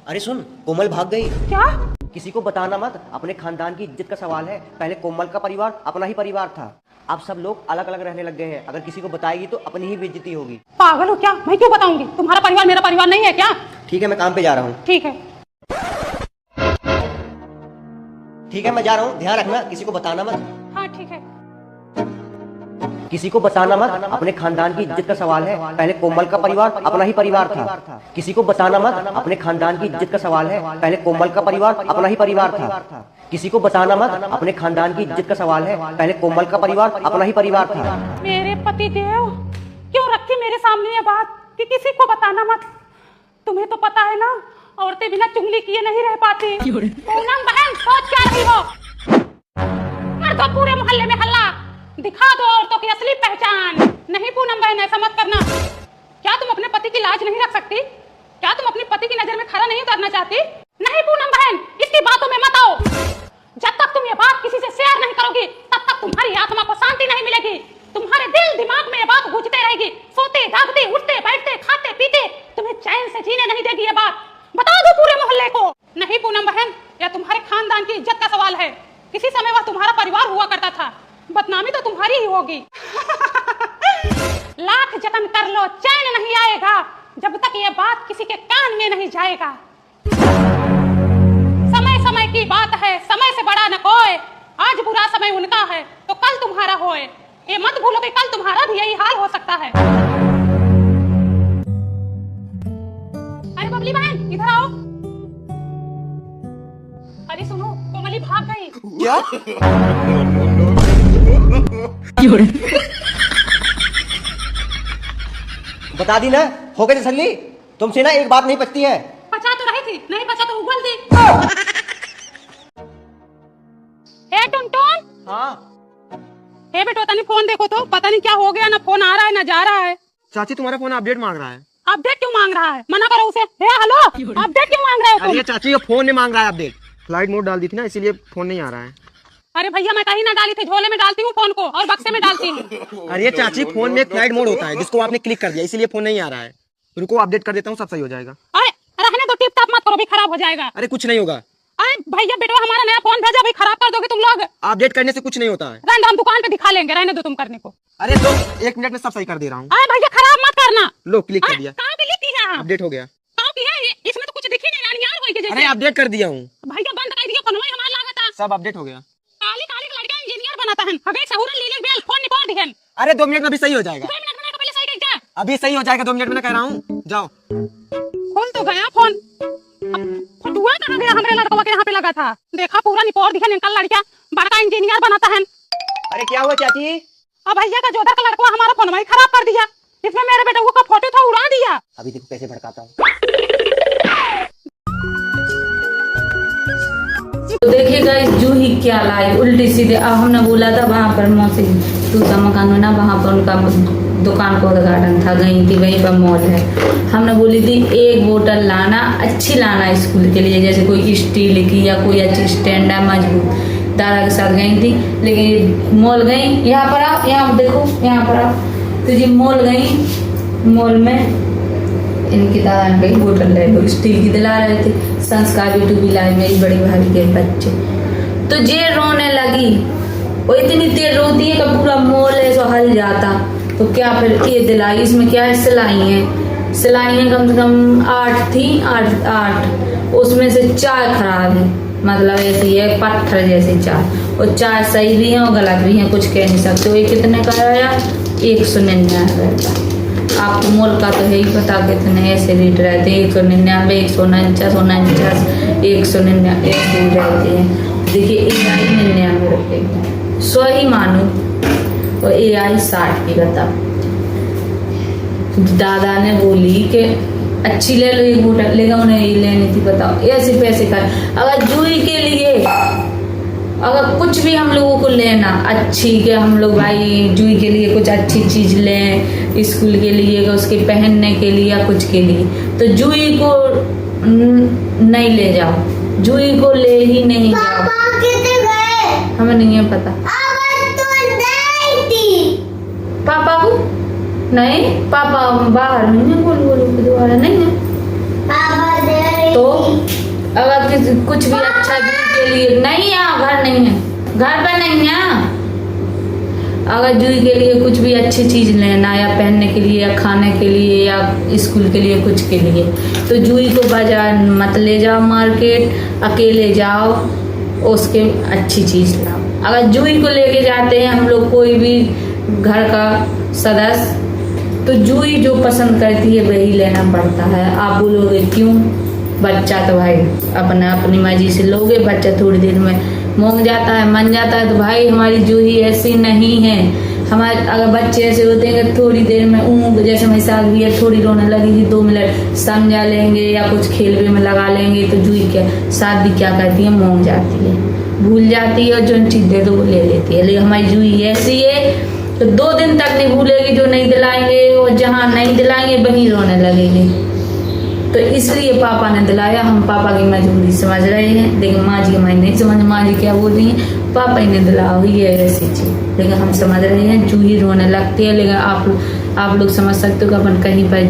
अरे सुन, कोमल भाग गई। क्या? किसी को बताना मत, अपने खानदान की इज्जत का सवाल है। पहले कोमल का परिवार अपना ही परिवार था, अब सब लोग अलग अलग रहने लग गए हैं। अगर किसी को बताएगी तो अपनी ही बेइज्जती होगी। पागल हो क्या? मैं क्यों बताऊंगी? तुम्हारा परिवार मेरा परिवार नहीं है क्या? ठीक है, मैं काम पे जा रहा हूँ। ठीक है। ठीक है, मैं जा रहा हूँ, ध्यान रखना, किसी को बताना मत। हाँ ठीक है। किसी को बताना मत, अपने खानदान की इज्जत का सवाल है। पहले कोमल का परिवार अपना ही परिवार था। किसी को बताना मत, अपने खानदान की इज्जत का सवाल है। पहले कोमल का परिवार अपना ही परिवार था। किसी को बताना मत, अपने खानदान की इज्जत का सवाल है। पहले कोमल का परिवार अपना ही परिवार था। मेरे पति देव, क्यों रखी मेरे सामने ये बात कि किसी को बताना मत? तुम्हें तो पता है ना, औरतें बिना चुगली किए नहीं रह पाती। पूनम बहन, सोच क्या रही हो? कर दो पूरे मोहल्ले में हल्ला, दिखा दो औरतों की असली पहचान। नहीं पूनम बहन, ऐसा मत करना। क्या तुम अपने पति की लाज नहीं रख सकती? क्या तुम अपने पति की नजर में खरा नहीं उतरना चाहती? नहीं पूनम बहन, इसकी बातों में मत आओ। जब तक तुम ये बात किसी से शेयर नहीं करोगी, तब तक तुम्हारी आत्मा को शांति नहीं मिलेगी। तुम्हारे दिल दिमाग में ये बात गूंजते रहेगी। सोते जागते, उठते बैठते, खाते पीते तुम्हें चैन से जीने नहीं देगी ये बात। बता दो पूरे मोहल्ले को। नहीं पूनम बहन, यह तुम्हारे खानदान की इज्जत का सवाल है। किसी समय वह तुम्हारा परिवार हुआ करता था, बदनामी तो तुम्हारी ही होगी। लाख जतन कर लो, चैन नहीं आएगा जब तक ये बात किसी के कान में नहीं जाएगा। समय समय की बात है, समय से बड़ा न कोई। आज बुरा समय उनका है तो कल तुम्हारा होए। ये मत भूलो कि कल तुम्हारा भी यही हाल हो सकता है। अरे बबली बहन, इधर आओ। अरे सुनो, कोमली भाग गई। क्या? बता दी ना, हो गई तसल्ली। तुमसे ना एक बात नहीं पचती है। पचा तो रही थी, नहीं पचा तो उगल दी। ए टुनटुन। हाँ। ए बेटो, तनी फोन देखो तो, पता नहीं क्या हो गया, ना फोन आ रहा है ना जा रहा है। चाची, तुम्हारा फोन अपडेट मांग रहा है। अपडेट क्यों मांग रहा है? मना करो उसे। हे हेलो, अपडेट क्यों मांग रहे हो तुम? अरे चाची, ये फोन नहीं मांग रहा है अपडेट। फ्लाइट मोड डाल दी थी ना, इसीलिए फोन नहीं आ रहा है। अरे भैया, मैं कहीं ना डाली थी, झोले में डालती हूँ फोन को और बक्से में डालती हूँ। अरे चाची, फोन में फ्लाइट मोड होता है जिसको आपने क्लिक कर दिया, इसीलिए फोन नहीं आ रहा है। रुको, अपडेट कर देता हूँ, सब सही हो जाएगा। अरे रहने दो, टिप टाप मत करो, भी खराब हो जाएगा। अरे कुछ नहीं होगा। अरे भैया बेटो, हमारा नया फोन भेजा, भाई खराब कर दोगे तुम लोग। अपडेट करने से कुछ नहीं होता है। रहने दो, हम दुकान पे दिखा लेंगे, रहने दो तुम करने को। अरे तो 1 मिनट में सब सही कर दे रहा हूँ। अरे भैया, खराब मत करना। लो, क्लिक कर दिया। कहाँ क्लिक किया? अपडेट हो गया। कहाँ किया? इसमें तो कुछ दिख ही नहीं रहा, यार कोई के जैसे। अरे अपडेट कर दिया हूँ। भैया बंद कर दिया फोन, वही हमारा लागत है। सब अपडेट हो गया। काली काली लड़का इंजीनियर बनाता है, हगे सहूरन लीले बेल फोन निपोड़ दिहन। अरे 2 मिनट में अभी सही हो जाएगा। 2 मिनट में पहले सही कर क्या? अभी सही हो जाएगा, 2 मिनट में कह रहा हूँ। जाओ। खोल तो गया फोन। फोटुआ कहाँ गया? हमारे लड़का के यहाँ पे लगा था, देखा पूरा निपोड़ दिहन। इनका लड़का बड़का इंजीनियर बनाता है। अरे क्या हुआ चाची? अब भैया का जोधर का लड़का हमारा फोन वही खराब कर दिया। इसमें मेरे बेटे का फोटो था, उड़ा दिया। अभी देखो कैसे भड़काता हूँ। तो देखिएगा जूही क्या लाई उल्टी सीधे। अब हमने बोला था वहाँ पर मौसी दूसरा मकान में ना, वहाँ पर उनका दुकान का उद्घाटन था, गई थी, वहीं पर मॉल है। हमने बोली थी एक बोतल लाना, अच्छी लाना स्कूल के लिए, जैसे कोई स्टील की या कोई अच्छी स्टैंड है मजबूत। दादा के साथ गई थी, लेकिन मॉल गई। यहाँ पर आओ, यहाँ देखो, यहाँ पर आओ। तो जी मॉल गई, मॉल में इनकी दादा ने कही बोतल ले लो, स्टील की दिला रहे थे। संस्कार यूट्यूब भी लाई, मेरी बड़ी भाभी के बच्चे। तो जे रोने लगी, वो इतनी देर रोती है कि पूरा मॉल है सो हल जाता। तो क्या फिर ये दिलाई, इसमें क्या है, सिलाई है। सिलाई है कम से कम 8 थी, 8 उसमें से 4 खराब है, मतलब ऐसी है पत्थर जैसी 4, और 4 सही भी हैं और गलत भी हैं, कुछ कह नहीं सकते। वो कितने का आया? 199 का। आपको मोल का तो है ही पता, कितने ऐसे रेट रहते हैं, 199, 149, 199 ऐसे रहते हैं। देखिए AI 99 रुपये, 100 ही मानो, और AI 60 की बता। दादा ने बोली कि अच्छी ले लो एक बोतल, लेगा उन्हें ये लेनी थी, बताओ ऐसे पैसे कर। अगर जूही के लिए अगर कुछ भी हम लोगों को लेना अच्छी, के हम लोग भाई जूही के लिए कुछ अच्छी चीज लें, स्कूल के लिए, उसके पहनने के लिए या कुछ के लिए, तो जूही को नहीं ले जाओ, जूही को ले ही नहीं जाओ। हमें नहीं है पता। पापा को नहीं, पापा बाहर नहीं है, बोलो दोबारा नहीं है। तो अगर कुछ भी अच्छा जूही के लिए नहीं है, घर नहीं है, घर पे नहीं है, अगर जूही के लिए कुछ भी अच्छी चीज लेना या पहनने के लिए या खाने के लिए या स्कूल के लिए कुछ के लिए, तो जूही को बाजार मत ले जाओ, मार्केट अकेले जाओ, उसके अच्छी चीज लाओ। अगर जूही को लेके जाते हैं हम लोग कोई भी घर का सदस्य, तो जूही जो पसंद करती है वही लेना पड़ता है। आप बोलोगे क्यों? बच्चा तो भाई अपनी मर्जी से लोगे, बच्चा थोड़ी देर में मोंग जाता है, मन जाता है, तो भाई हमारी जूही ऐसी नहीं है। हमारे अगर बच्चे ऐसे होते हैं कि थोड़ी देर में जैसे मेरे साथ भी है, थोड़ी रोने लगेगी 2 मिनट समझा लेंगे या कुछ खेलवे में लगा लेंगे, तो जूही क्या साथ भी क्या करती है, मोंग जाती है, भूल जाती है और जो चीज दे दो वो ले लेती है। लेकिन हमारी जूही ऐसी है तो 2 दिन तक नहीं भूलेगी जो नहीं दिलाएंगे, और जहाँ नहीं दिलाएंगे वहीं रोने लगेगी। तो इसलिए पापा ने दिलाया, हम पापा की मजबूरी समझ रहे हैं, लेकिन माँ जी हमारी नहीं समझ। माँ जी क्या बोल रही हैं, पापा ही ने दिलाया हुई है ऐसी चीज, लेकिन हम समझ रहे हैं जूही रोने लगती है। लेकिन आप लोग समझ सकते हो कि अपन कहीं पर